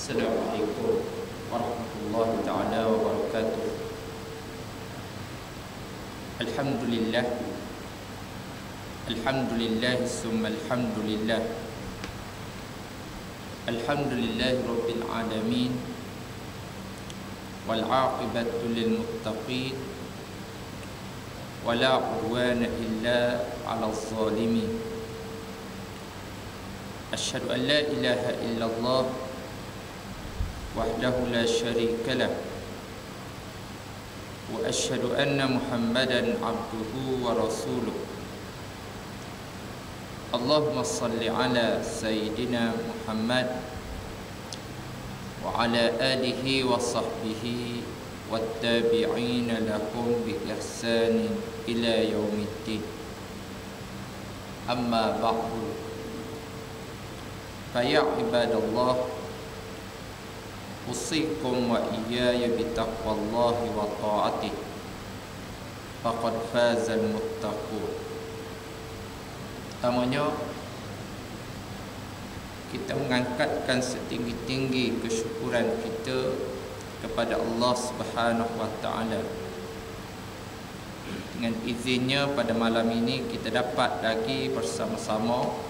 Assalamualaikum warahmatullahi taala wabarakatuh. Alhamdulillah. Alhamdulillah summa alhamdulillah. Alhamdulillahi rabbil alamin. Wal 'aqibatu lil muttaqin. Wala 'udwana illa 'alal zalimin. Asyhadu an la ilaha illallah wahdahu la syarika lah, wa asyhadu anna Muhammadan abduhu wa rasuluh. Allahumma salli ala sayyidina Muhammad wa ala alihi wa sahbihi wattabi'ina lahum bi ihsanin ila yaumiddin. Amma ba'du, fa ya ibadallah, usikum wa iyaya bitaqwallahi wa ta'atih, faqad fazal muttaqun. Pertamanya, kita mengangkatkan setinggi-tinggi kesyukuran kita kepada Allah Subhanahu wa ta'ala. Dengan izinnya pada malam ini kita dapat lagi bersama-sama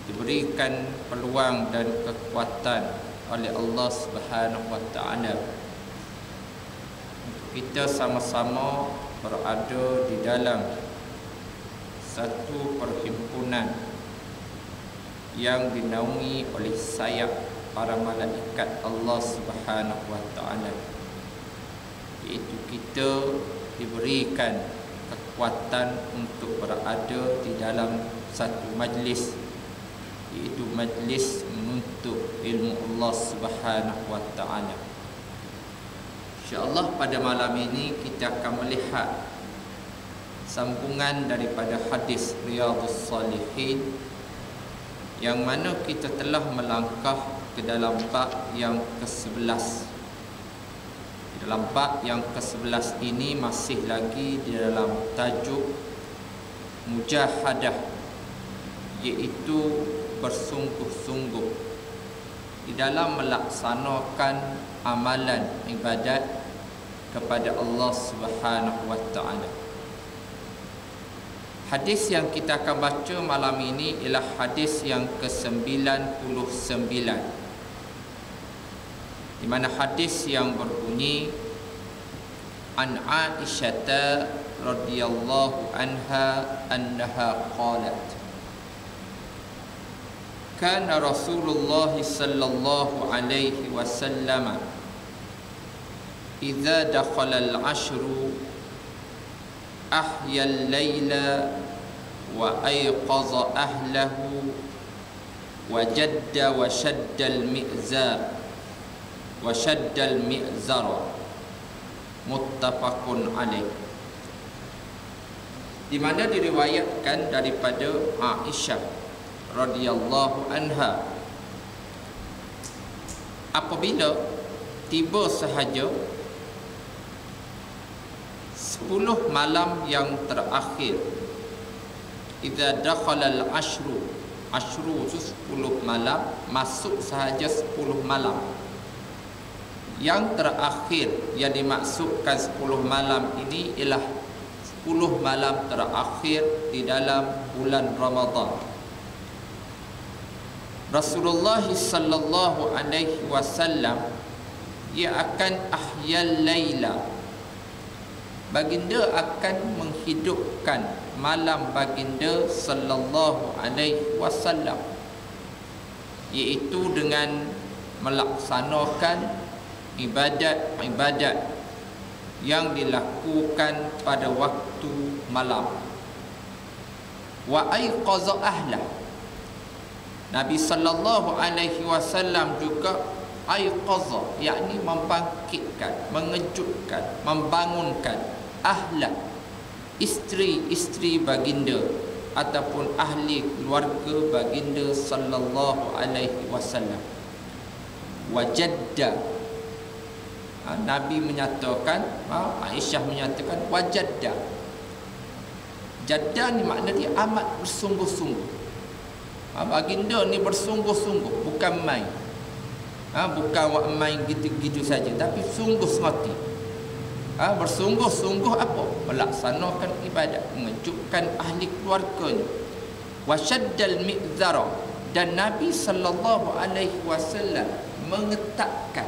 diberikan peluang dan kekuatan oleh Allah Subhanahu wa ta'ala untuk kita sama-sama berada di dalam satu perhimpunan yang dinaungi oleh sayap para malaikat Allah Subhanahu wa ta'ala, iaitu kita diberikan kekuatan untuk berada di dalam satu majlis, iaitu majlis menuntut ilmu Allah Subhanahu wa ta'ala. InsyaAllah pada malam ini kita akan melihat sambungan daripada hadis Riyadhus Salihin, yang mana kita telah melangkah ke dalam bab yang ke-11. Di dalam bab yang ke-11 ini masih lagi di dalam tajuk mujahadah, iaitu bersungguh-sungguh di dalam melaksanakan amalan ibadat kepada Allah Subhanahu wa ta'ala. Hadis yang kita akan baca malam ini ialah hadis yang ke-99, di mana hadis yang berbunyi, an Aisyah radhiyallahu anha annaha qalat, kana Rasulullah sallallahu alaihi wasallam idza dakhala al-ashru ahya al-laila wa ayqaza ahlahu wa jadda wa shadda al-mi'zar wa shadda al-mi'zara, muttafaqun alaih. Di mana diriwayatkan daripada Aisyah radhiyallahu anha, apabila tiba sahaja 10 malam yang terakhir, idza dakhala al-ashru, ashru itu 10 malam, masuk sahaja 10 malam yang terakhir. Yang dimaksudkan 10 malam ini ialah 10 malam terakhir di dalam bulan Ramadan. Rasulullah sallallahu alaihi wasallam ia akan ahyal laila, baginda akan menghidupkan malam baginda sallallahu alaihi wasallam, iaitu dengan melaksanakan ibadat-ibadat yang dilakukan pada waktu malam. Wa ayqaza ahlah, Nabi sallallahu alaihi wasallam juga ayqaza, yakni membangkitkan, mengejutkan, membangunkan ahla, isteri-isteri baginda ataupun ahli keluarga baginda sallallahu alaihi wasallam. Wajadda, Nabi menyatakan, Aisyah menyatakan wajadda. Jadda ni makna dia amat bersungguh-sungguh. Baginda ni bersungguh-sungguh, bukan main. Bukan wak main gitu-gitu saja, tapi sungguh semati. Bersungguh-sungguh apa? Melaksanakan ibadat, mengejutkan ahli keluarganya. Wasyaddal mi'zara, dan Nabi sallallahu alaihi wasallam mengetatkan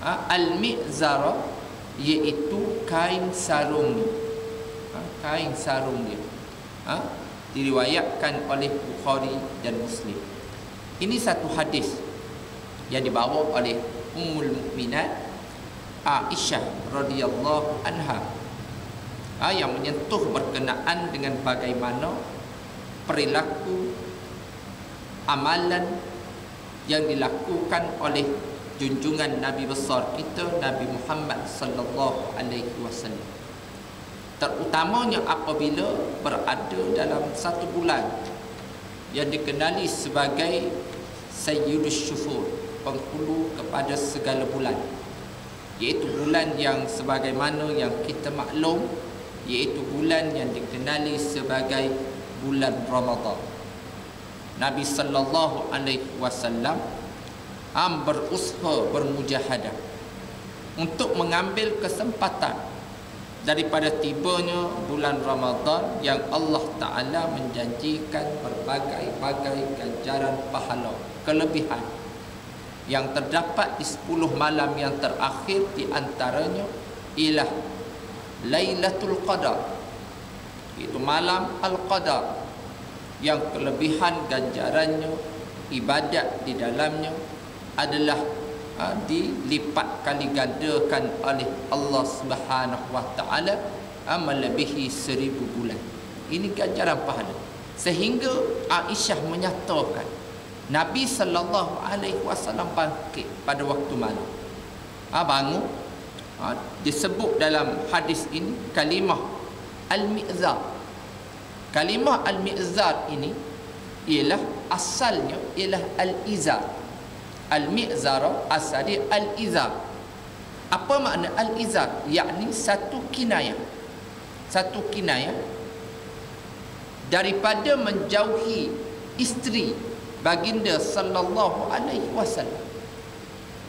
al-mi'zara, iaitu kain sarung ni. Kain sarung dia. Diriwayatkan oleh Bukhari dan Muslim. Ini satu hadis yang dibawa oleh Ummul Mukminat Aisyah radhiyallahu anha, yang menyentuh berkenaan dengan bagaimana perilaku amalan yang dilakukan oleh junjungan Nabi besar kita, Nabi Muhammad sallallahu alaihi wasallam. Terutamanya apabila berada dalam satu bulan yang dikenali sebagai Sayyidus Syuhur, penghulu kepada segala bulan, iaitu bulan yang sebagaimana yang kita maklum, iaitu bulan yang dikenali sebagai bulan Ramadan. Nabi sallallahu alaihi wasallam berusaha, bermujahadah untuk mengambil kesempatan daripada tibanya bulan Ramadan yang Allah Ta'ala menjanjikan berbagai-bagai ganjaran pahala, kelebihan yang terdapat di 10 malam yang terakhir. Di antaranya ialah Lailatul Qadar, itu malam Al-Qadar, yang kelebihan ganjarannya, ibadat di dalamnya adalah dilipat kali gandakan oleh Allah Subhanahu wa taala melebihi 1000 bulan. Ini ganjaran pahala. Sehingga Aisyah menyatakan Nabi sallallahu alaihi wasallam bangkit pada waktu malam. Bangun. Disebut dalam hadis ini kalimah al-mi'zar. Kalimah al-mi'zar ini ialah asalnya ialah al-izar. Al-mi'zara asalnya al-izar. Apa makna al-izar? Yakni satu kinayah daripada menjauhi isteri baginda sallallahu alaihi wasallam,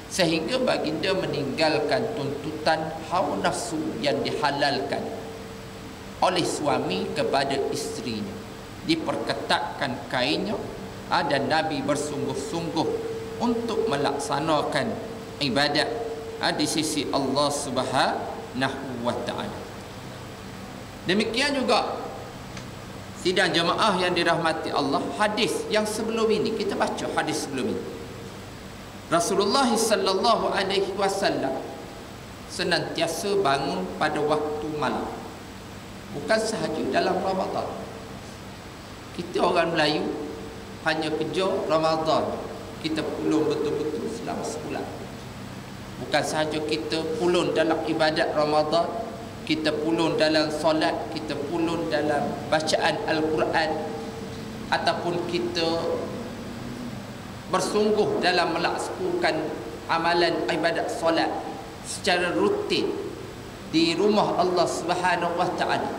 sehingga baginda meninggalkan tuntutan hawa nafsu yang dihalalkan oleh suami kepada isterinya. Diperketatkan kainnya, dan Nabi bersungguh-sungguh untuk melaksanakan ibadat di sisi Allah Subhanahu wa taala. Demikian juga sidang jemaah yang dirahmati Allah, hadis yang sebelum ini kita baca, hadis sebelum ini Rasulullah sallallahu alaihi wasallam senantiasa bangun pada waktu malam, bukan sahaja dalam Ramadan. Kita orang Melayu hanya kerja Ramadan, kita pulun betul-betul selama sebulan. Bukan sahaja kita pulun dalam ibadat Ramadan, kita pulun dalam solat, kita pulun dalam bacaan Al-Quran, ataupun kita bersungguh dalam melaksanakan amalan ibadat solat secara rutin di rumah Allah Subhanahu wa taala.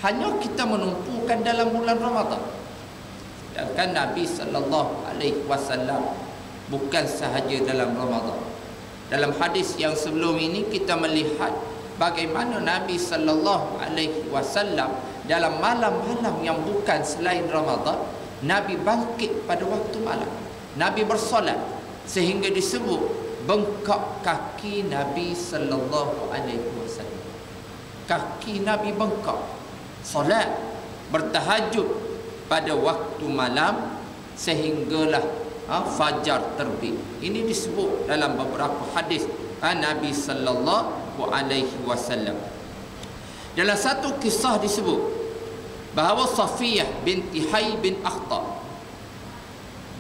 Hanya kita menumpukan dalam bulan Ramadan. Sedangkan Nabi sallallahu alaihi wasallam bukan sahaja dalam Ramadan. Dalam hadis yang sebelum ini kita melihat bagaimana Nabi sallallahu alaihi wasallam dalam malam-malam yang bukan selain Ramadan, Nabi bangkit pada waktu malam. Nabi bersolat sehingga disebut bengkak kaki Nabi sallallahu alaihi wasallam. Kaki Nabi bengkak. Solat, bertahajud pada waktu malam sehinggalah fajar terbit. Ini disebut dalam beberapa hadis Nabi sallallahu alaihi wasallam. Dalam satu kisah disebut bahawa Safiyah binti Hayy bin Akhtab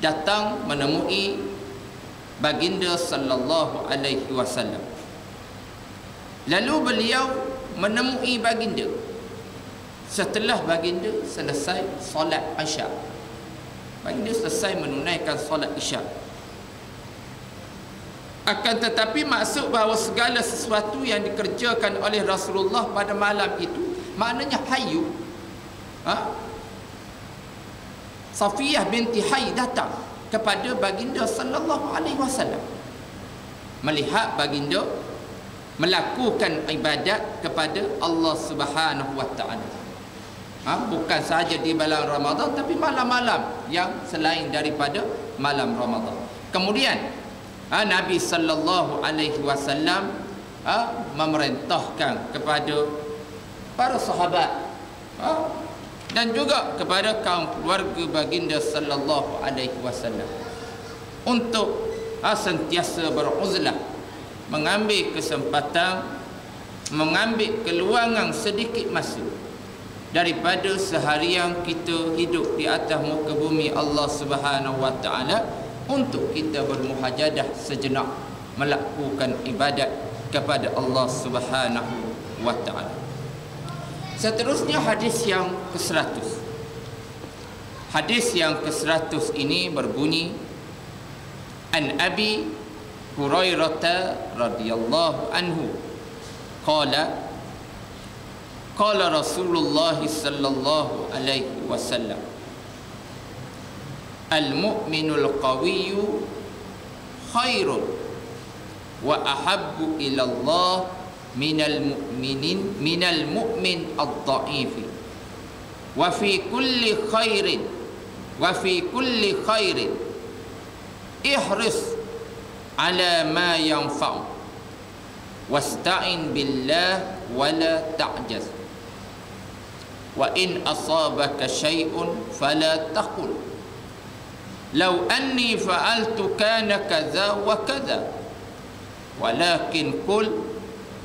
datang menemui baginda sallallahu alaihi wasallam. Lalu beliau menemui baginda setelah baginda selesai solat Isya. Baginda selesai menunaikan solat Isya. Akan tetapi maksud bahawa segala sesuatu yang dikerjakan oleh Rasulullah pada malam itu maknanya hayu, Safiyah binti Hayy datang kepada baginda sallallahu alaihi wasallam melihat baginda melakukan ibadat kepada Allah Subhanahu wa taala. Bukan sahaja di bulan Ramadan, tapi malam-malam yang selain daripada malam Ramadan. Kemudian Nabi sallallahu alaihi wasallam memerintahkan kepada para sahabat dan juga kepada kaum keluarga baginda sallallahu alaihi wasallam untuk sentiasa beruzlah, mengambil kesempatan, mengambil keluangan sedikit masa daripada seharian kita hidup di atas muka bumi Allah Subhanahu wa taala untuk kita bermuhajadah sejenak melakukan ibadat kepada Allah Subhanahu wa taala. Seterusnya hadis yang ke-100. Hadis yang ke-100 ini berbunyi, An Abi Hurairah radhiyallahu anhu qala qala Rasulullah sallallahu alaihi wasallam al-mu'minul qawiyyu khairun wa ahabbu ila Allah minal mu'min ad-dha'ifi wa fi kulli khairin ihris ala ma yanfa'u wasta'in billah wa la ta'jaz wa in asabaka shay'un fala taqul law anni fa'altu kana kadza wa kadza walakin qul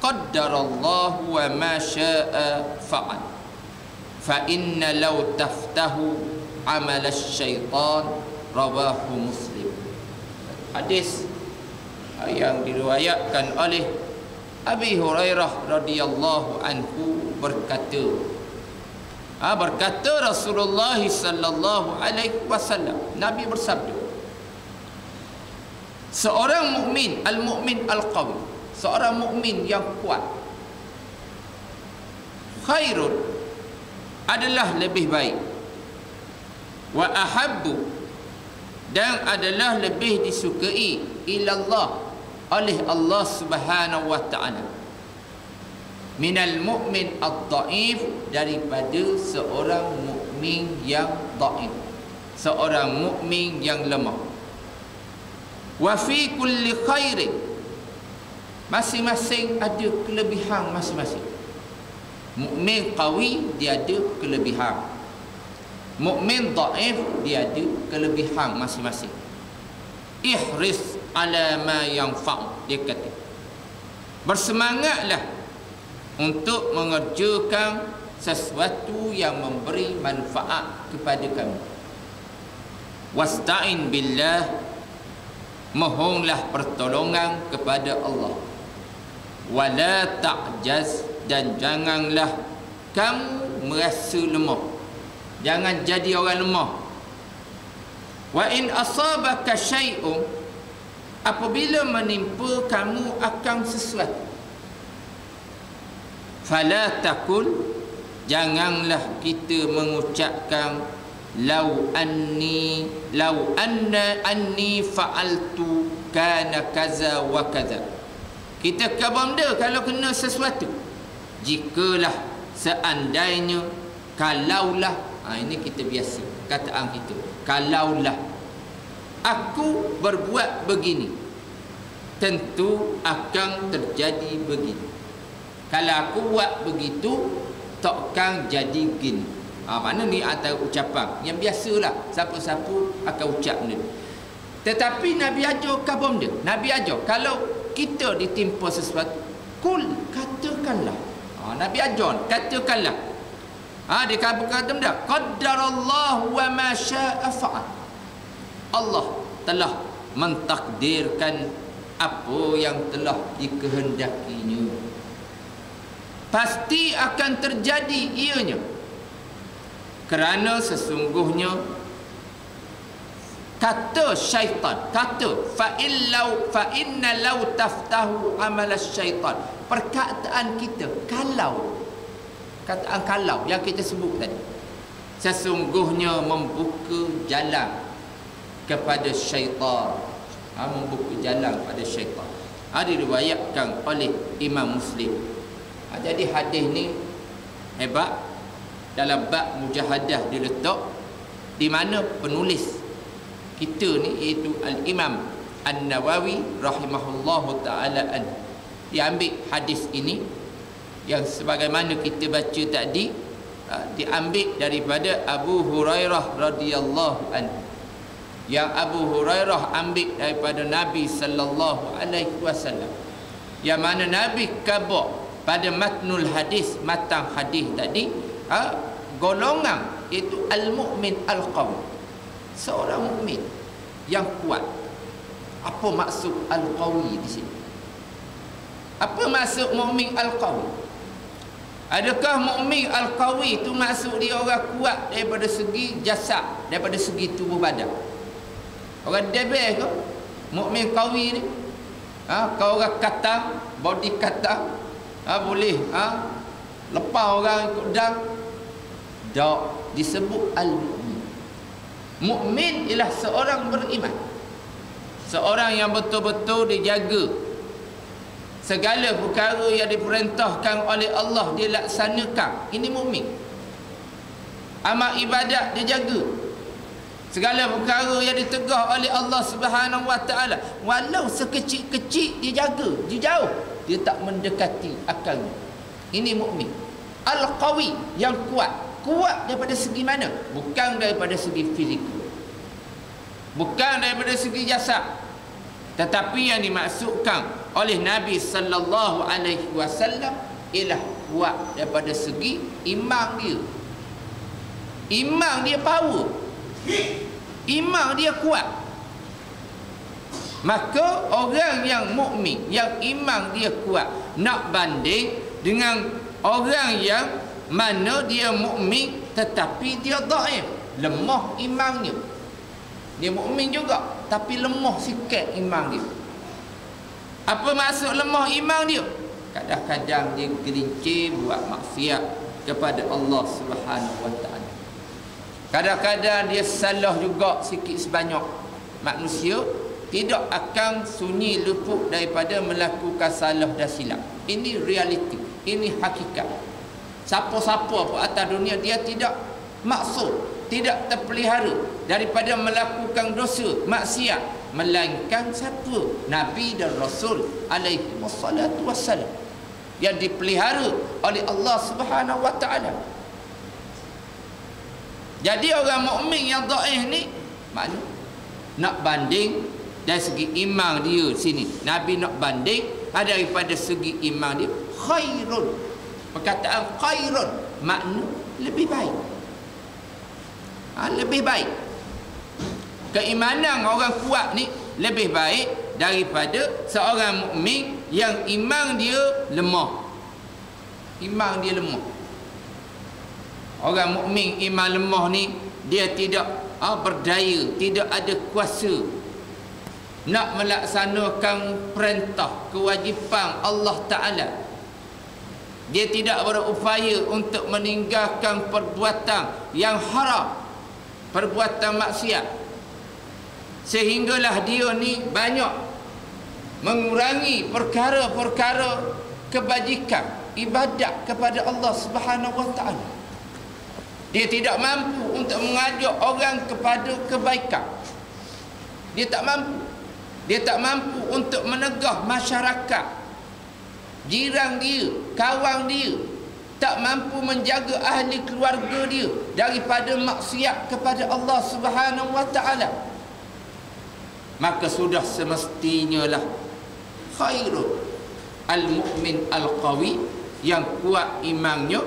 qaddarallahu wa ma syaa fa'al fa inna law taftahu amal asy-syaitan. Rawahu Muslim. Hadis yang diriwayatkan oleh Abi Hurairah radhiyallahu anhu berkata, berkata Rasulullah sallallahu alaihi wasallam, Nabi bersabda, seorang mukmin, al-mukmin al-qawi, seorang mukmin yang kuat, khairun, adalah lebih baik, wa ahabbu, dan adalah lebih disukai, ilallah, oleh Allah Subhanahu wa taala, minal mu'min ad-dhaif, daripada seorang mukmin yang dhaif, seorang mukmin yang lemah. Wa fi kulli khairin, masing-masing ada kelebihan masing-masing. Mukmin qawi dia ada kelebihan, mukmin dhaif dia ada kelebihan masing-masing. Ihris ala ma yanfa', dia kata, bersemangatlah untuk mengerjakan sesuatu yang memberi manfaat kepada kamu. Wasta'in billah, mohonlah pertolongan kepada Allah. Wala ta'jaz, dan janganlah kamu merasa lemah, jangan jadi orang lemah. Wa in asabaka syai'un, apabila menimpa kamu akan sesuatu, fala taqul, janganlah kita mengucapkan lau anna anni fa'altu kana kaza wa kaza. Kita khabar dia kalau kena sesuatu, jikalah, seandainya, kalaulah. Ini kita biasa kataan kita, kalaulah aku berbuat begini, tentu akan terjadi begini. Kalau aku buat begitu, takkan jadi gini. Mana ni antara ucapan yang biasalah, siapa-siapa akan ucap ni. Tetapi Nabi ajar khabar dia, Nabi ajar kalau kita ditimpa sesuatu, kul, katakanlah. Nabi ajar, katakanlah. Dia kata benda, qaddarallahu wa ma syaa fa'al. Allah telah mentakdirkan apa yang telah dikehendakinya, pasti akan terjadi ianya. Kerana sesungguhnya, kata syaitan, kata fa inna law taftahu amal syaitan, perkataan kita kalau, kataan kalau yang kita sebut tadi, sesungguhnya membuka jalan kepada syaitan. Membuka jalan kepada syaitan. Diriwayatkan oleh Imam Muslim. Jadi hadis ni hebat. Dalam bab mujahadah diletak, di mana penulis kita ni iaitu Al-Imam An-Nawawi rahimahullahu ta'ala dia ambil hadis ini yang sebagaimana kita baca tadi, diambil daripada Abu Hurairah radhiyallahu anhu. Yang Abu Hurairah ambil daripada Nabi sallallahu alaihi wasallam, yang mana Nabi khabar pada matnul hadis, matang hadis tadi, golongan itu al-mu'min al-qawi, seorang mukmin yang kuat. Apa maksud al-qawi di sini? Apa maksud mukmin al-qawi? Adakah mukmin al-qawi itu maksud dia orang kuat daripada segi jasad, daripada segi tubuh badan? Orang debel ke mukmin qawi ni? Kau orang katang, body katang, boleh lepas orang ikut dang. Tak, disebut al-mu'min. Mukmin ialah seorang beriman, seorang yang betul-betul dijaga segala perkara yang diperintahkan oleh Allah dia laksanakan. Ini mukmin. Amal ibadat dia jaga. Segala perkara yang ditegah oleh Allah Subhanahu wa taala, walau sekecil-kecil dia jaga, dia jauh, dia tak mendekati akalnya. Ini mukmin. Al-qawi, yang kuat. Kuat daripada segi mana? Bukan daripada segi fizikal, bukan daripada segi jasad, tetapi yang dimaksudkan oleh Nabi sallallahu alaihi wasallam ialah kuat daripada segi iman dia. Iman dia power, iman dia kuat. Maka orang yang mukmin, yang iman dia kuat, nak banding dengan orang yang mana dia mukmin tetapi dia dhaif, lemah imannya. Dia mukmin juga tapi lemah sikit iman dia. Apa maksud lemah iman dia? Kadang-kadang dia gelincir buat maksiat kepada Allah Subhanahu wa taala. Kadang-kadang dia salah juga sikit sebanyak. Manusia tidak akan sunyi luput daripada melakukan salah dan silap. Ini realiti, ini hakikat. Siapa-siapa pun atas dunia dia tidak maksud, tidak terpelihara daripada melakukan dosa, maksiat, melainkan siapa? Nabi dan Rasul alaihi wassalatu wassalam, yang dipelihara oleh Allah Subhanahu wa taala. Jadi orang mukmin yang dhaif ni mana nak banding dari segi iman dia sini. Nabi nak banding daripada segi iman dia khairun. Perkataan khairun makna lebih baik. Lebih baik. Keimanan orang kuat ni lebih baik daripada seorang mukmin yang iman dia lemah. Iman dia lemah. Orang mukmin iman lemah ni dia tidak berdaya, tidak ada kuasa nak melaksanakan perintah kewajipan Allah Ta'ala. Dia tidak berupaya untuk meninggalkan perbuatan yang haram, perbuatan maksiat, sehinggalah dia ni banyak mengurangi perkara-perkara kebajikan, ibadat kepada Allah Subhanahu wa taala. Dia tidak mampu untuk mengajak orang kepada kebaikan. Dia tak mampu. Dia tak mampu untuk menegah masyarakat, jiran dia, kawan dia. Tak mampu menjaga ahli keluarga dia daripada maksiat kepada Allah Subhanahu wa taala. Maka sudah semestinya lah khairul al-mu'min al-qawi, yang kuat imannya,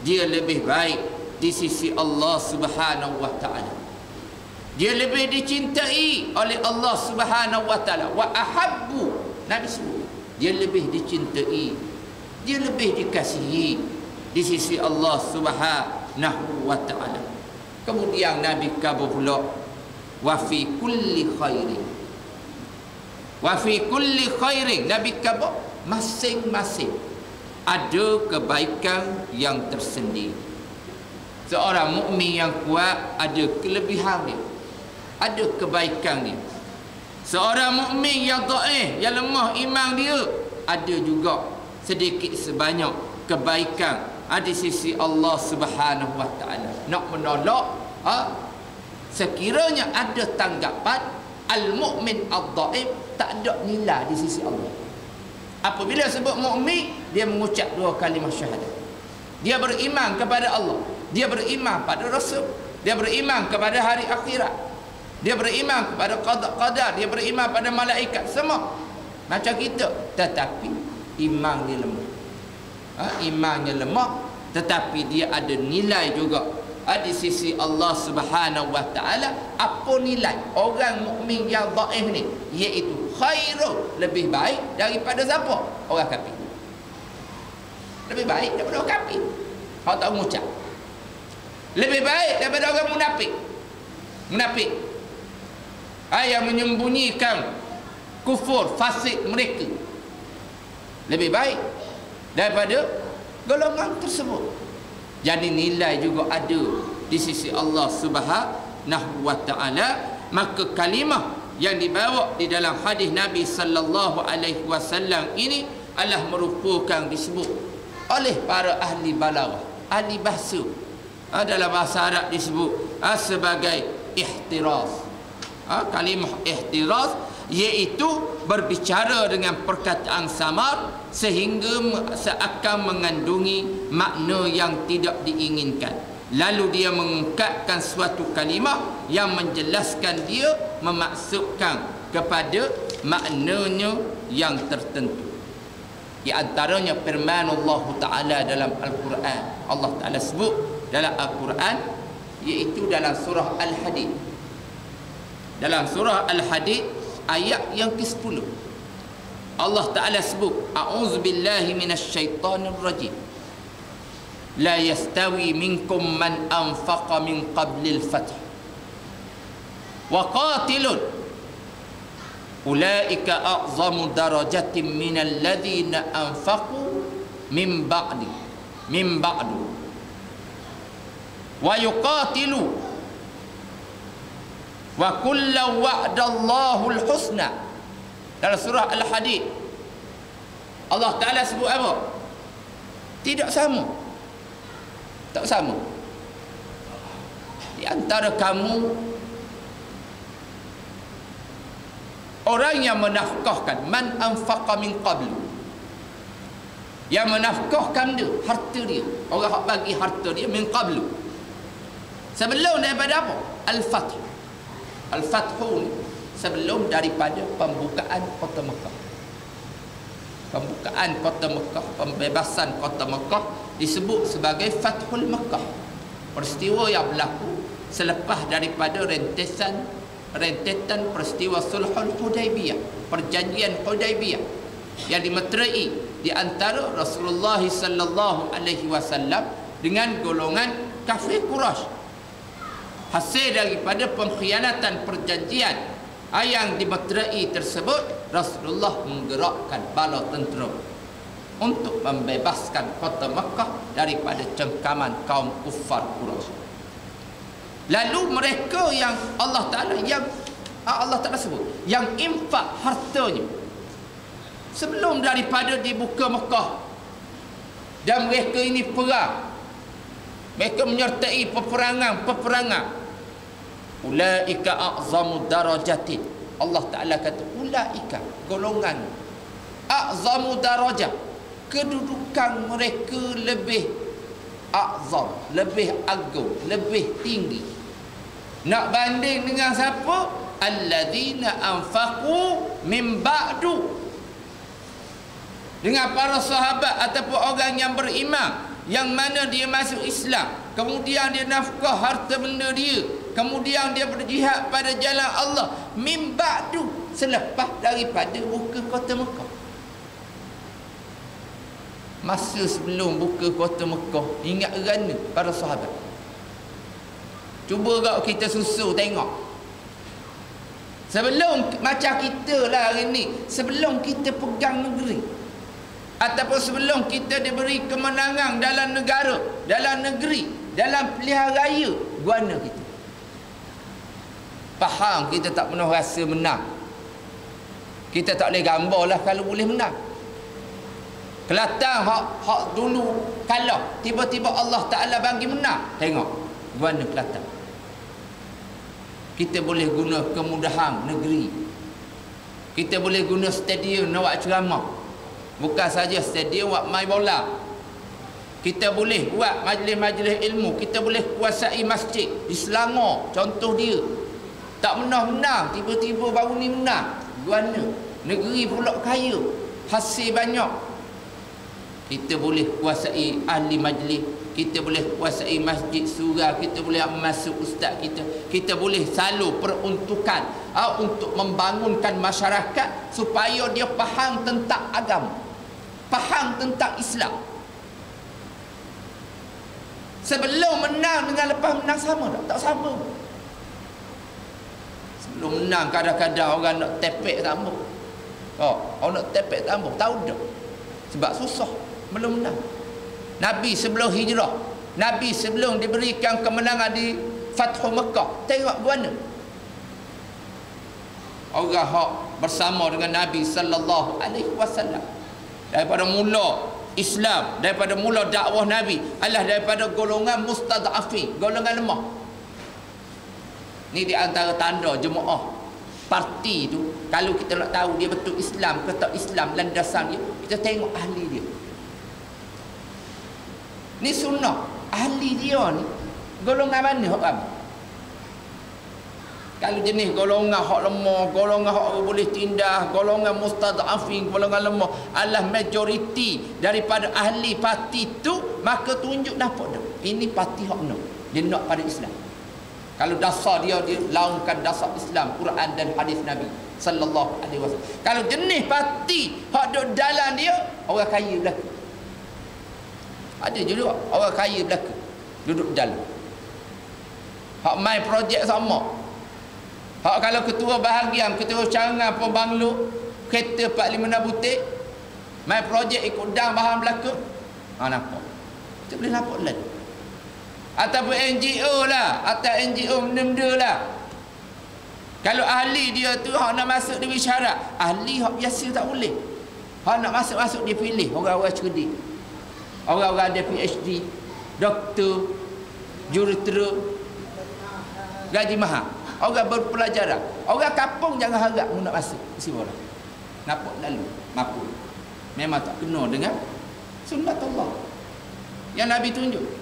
dia lebih baik di sisi Allah Subhanahu wa taala. Dia lebih dicintai oleh Allah Subhanahu wa taala. Wa ahabbu, Nabi sebut, dia lebih dicintai, dia lebih dikasihi di sisi Allah Subhanahu wa taala. Kemudian Nabi khabar pula, wa fi kulli khairin. Wa fi kulli khairin, Nabi khabar masing-masing ada kebaikan yang tersendiri. Seorang mukmin yang kuat ada kelebihan dia, ada kebaikan dia. Seorang mukmin yang dhaif, yang lemah iman dia, ada juga sedikit sebanyak kebaikan di sisi Allah Subhanahu wa taala. Nak menolak sekiranya ada tanggapan al-mukmin ad-dhaif tak ada nilai di sisi Allah. Apabila sebut mukmin, dia mengucap dua kalimah syahadat. Dia beriman kepada Allah, dia beriman pada Rasul, dia beriman kepada hari akhirat, dia beriman kepada qada, dia beriman pada malaikat, semua macam kita. Tetapi imannya lemah. Imannya lemah, tetapi dia ada nilai juga di sisi Allah Subhanahu wa taala. Apa nilai orang mukmin yang dhaif ni? Iaitu khairu, lebih baik daripada siapa? Orang kafir. Lebih baik daripada orang kafir. Kau tak mengucap. Lebih baik daripada orang munafik. Munafik yang menyembunyikan kufur, fasik mereka. Lebih baik daripada golongan tersebut. Jadi nilai juga ada di sisi Allah Subhanahu wa taala. Maka kalimah yang dibawa di dalam hadis Nabi sallallahu alaihi wasallam ini adalah merupakan disebut oleh para ahli balaghah, ahli bahasa. Dalam bahasa Arab disebut sebagai ihtiraz. Kalimah ihtiraz iaitu berbicara dengan perkataan samar sehingga seakan mengandungi makna yang tidak diinginkan. Lalu dia mengungkapkan suatu kalimah yang menjelaskan dia memaksudkan kepada maknanya yang tertentu. Di antaranya firman Allah Ta'ala dalam Al-Quran. Allah Ta'ala sebut dalam Al-Quran, iaitu dalam surah Al-Hadid. Dalam surah Al-Hadid ayat yang ke-10, Allah Ta'ala sebut, a'udzubillahi minasyaitanir rajim. La yastawi minkum man anfaqa min qablil fath wa qatilun ulaika a'zamu darajatin minal ladzina anfaqu min ba'du wa yuqatilu wa kullu wa'dallahu al-husna. Dalam surah Al-Hadid Allah Ta'ala sebut apa? Tidak sama. Tak sama. Di antara kamu orang yang menafkahkan, man anfaqa min qablu, yang menafkahkan dia, harta dia, orang yang bagi harta dia min qablu, sebelum daripada apa? Al-Fath. Al-Fathu sebelum daripada pembukaan kota Mekah. Pembukaan kota Mekah, pembebasan kota Mekah disebut sebagai Fathul Mekah. Peristiwa yang berlaku selepas daripada rentetan peristiwa Sulhul Hudaibiyah, perjanjian Hudaibiyah yang dimeterai di antara Rasulullah sallallahu alaihi wasallam dengan golongan kafir Quraisy. Hasil daripada pengkhianatan perjanjian yang dimeterai tersebut, Rasulullah menggerakkan bala tentera untuk membebaskan kota Mekah daripada cengkaman kaum kufar Quraisy. Lalu mereka yang Allah Ta'ala sebut, yang infak hartanya sebelum daripada dibuka Mekah, dan mereka ini perang, mereka menyertai peperangan, ulaika a'zamu darajatin. Allah Ta'ala kata ulaika, golongan a'zamu darajah, kedudukan mereka lebih a'zam, lebih agung, lebih tinggi. Nak banding dengan siapa? Alladzina anfaqu min ba'du, dengan para sahabat ataupun orang yang beriman, yang mana dia masuk Islam, kemudian dia nafkah harta benda dia, kemudian dia berjihad pada jalan Allah min ba'du, selepas daripada buka kota Mekah. Masa sebelum buka kota Mekah, ingat kerana para sahabat. Cuba kau kita susu tengok. Sebelum macam kita lah hari ni, sebelum kita pegang negeri, ataupun sebelum kita diberi kemenangan dalam negara, dalam negeri, dalam pilihan raya guana kita. Faham kita tak pernah rasa menang. Kita tak boleh gambar lah kalau boleh menang. Kelantan hak dulu kalah, tiba-tiba Allah Ta'ala bagi menang. Tengok guana Kelantan. Kita boleh guna kemudahan negeri. Kita boleh guna stadium nak buat ceramah. Bukan saja stadium buat main bola. Kita boleh buat majlis-majlis ilmu. Kita boleh kuasai masjid di Selangor, contoh dia. Tak pernah menang, tiba-tiba baru ni menang. Guana negeri pula kaya, hasil banyak. Kita boleh kuasai ahli majlis, kita boleh kuasai masjid surau, kita boleh masuk ustaz kita. Kita boleh salur peruntukan untuk membangunkan masyarakat supaya dia faham tentang agama, faham tentang Islam. Sebelum menang dengan lepas menang sama tak? Tak sama. Sebelum menang kadang-kadang orang nak tepek tambuk. Orang nak tepek tambuk, tahu dah. Sebab susah belum menang. Nabi sebelum hijrah, Nabi sebelum diberikan kemenangan di Fathu Mekah, tengok guana. Orang hak bersama dengan Nabi sallallahu alaihi wasallam daripada mula Islam, daripada mula dakwah Nabi adalah daripada golongan mustad'afin, golongan lemah. Ni di antara tanda jemaah parti tu. Kalau kita nak tahu dia betul Islam ke tak Islam, landasan dia, kita tengok ahli dia. Ni sunnah. Ahli dia ni golongan mana hak kami? Kalau jenis golongan hak lemah, golongan hak boleh tindas, golongan mustad'afin, golongan lemah adalah majoriti daripada ahli parti tu, maka tunjuk nampak dah. Ini parti hak nak. Dia nak pada Islam. Kalau dasar dia laungkan dasar Islam, Quran dan hadis Nabi sallallahu alaihi wasallam. Kalau jenis parti hak duduk dalam dia, orang kaya belaka. Ada juga orang kaya belaka duduk dalam. Hak main projek sama. Hak kalau ketua bahagian, ketua carangan pun banglo, kereta 456 butik, main projek ikut dang bahan belaka. Nampak. Kita boleh nampak lalu. Ataupun NGO lah, atau NGO benda-benda lah. Kalau ahli dia tu hak nak masuk dia syarat, ahli hak biasa tak boleh. Hak nak masuk dia pilih orang-orang cerdik, orang-orang ada PhD, doktor, jurutera, gaji mahal, orang berpelajaran. Orang kampung jangan harap nak masuk mesti orang nampak lalu mampu. Memang tak kena dengan sunnatullah yang Nabi tunjuk.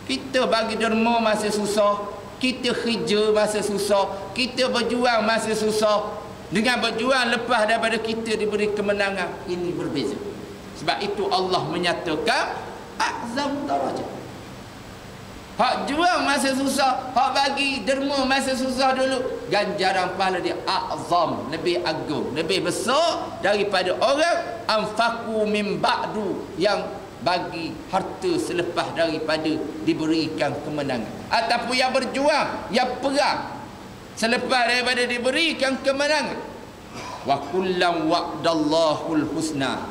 Kita bagi derma masa susah, kita kerja masa susah, kita berjuang masa susah, dengan berjuang lepas daripada kita diberi kemenangan, ini berbeza. Sebab itu Allah menyatakan a'zam darajat. Hak juang masa susah, hak bagi derma masa susah dulu, ganjaran pahala dia a'zam, lebih agung, lebih besar daripada orang anfaqu min ba'du, yang bagi harta selepas daripada diberikan kemenangan, ataupun yang berjuang, yang perang selepas daripada diberikan kemenangan. Wa kullam wa'dallahul husna.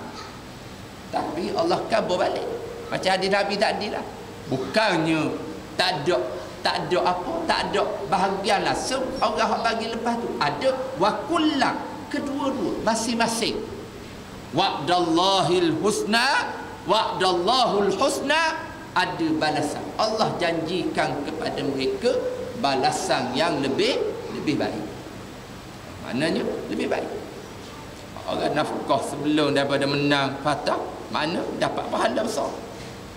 Tapi Allah kabur balik. Macam hadis Nabi tadi lah. Bukannya tak ada apa, tak ada bahagian lah. Orang yang bagi lepas tu ada wa kullam, kedua-dua masing-masing. Wa'dallahil husna, wa'dallahul husna, ada balasan. Allah janjikan kepada mereka balasan yang lebih baik. Maknanya lebih baik. Orang nafkah sebelum daripada menang patah, mana dapat pahala besar.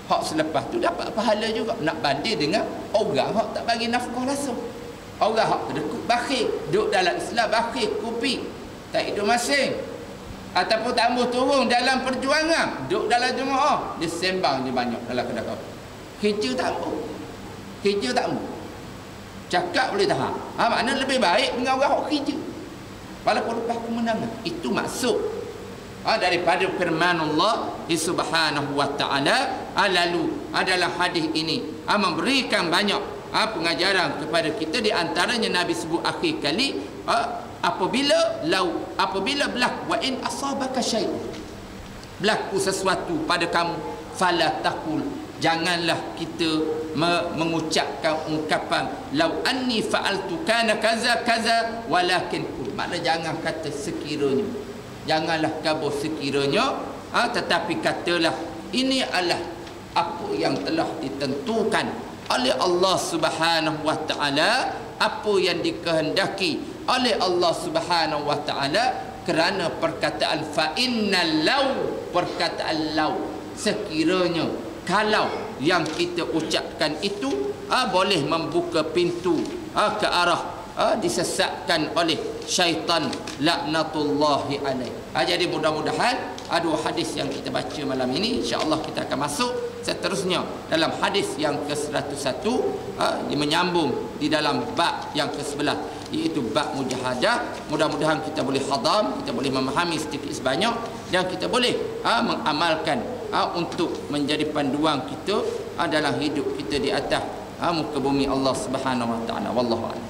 Hak selepas tu dapat pahala juga. Nak banding dengan orang hak tak bagi nafkah langsung. Orang hak kedekut bakhil, duduk dalam Islam bakhil, kupi, tak hidup masing, ataupun tambah turun dalam perjuangan, duduk dalam jemaah, dia sembang je banyak dalam kedai kopi. Kerja tak mau. Cakap boleh tahan. Maknanya lebih baik dengan orang hak kerja walaupun lepas kemenangan. Itu maksud daripada firman Allah subhanahu wa ta'ala. Lalu adalah hadis ini memberikan banyak pengajaran kepada kita. Di antaranya Nabi sebut akhir kali, apabila berlaku wa in asabaka syai'un, berlaku sesuatu pada kamu, fala taqul janganlah kita mengucapkan ungkapan lau anni fa'altu kana kaza kaza walakin kul. Maknanya jangan kata sekiranya, janganlah kabur sekiranya, tetapi katalah ini adalah apa yang telah ditentukan oleh Allah Subhanahu wa taala, apa yang dikehendaki oleh Allah Subhanahu wa taala. Kerana perkataan fa innal law, perkataan law, sekiranya, kalau yang kita ucapkan itu boleh membuka pintu ke arah disesatkan oleh syaitan laknatullahi alaih. Jadi mudah-mudahan dua hadis yang kita baca malam ini, insya-Allah kita akan masuk seterusnya dalam hadis yang ke-101, menyambung di dalam bab yang ke-11, iaitu bab mujahadah. Mudah-mudahan kita boleh hadam, kita boleh memahami sedikit sebanyak, dan kita boleh mengamalkan untuk menjadi panduan kita dalam hidup kita di atas muka bumi Allah Subhanahu wa taala. Wallahu a'lam.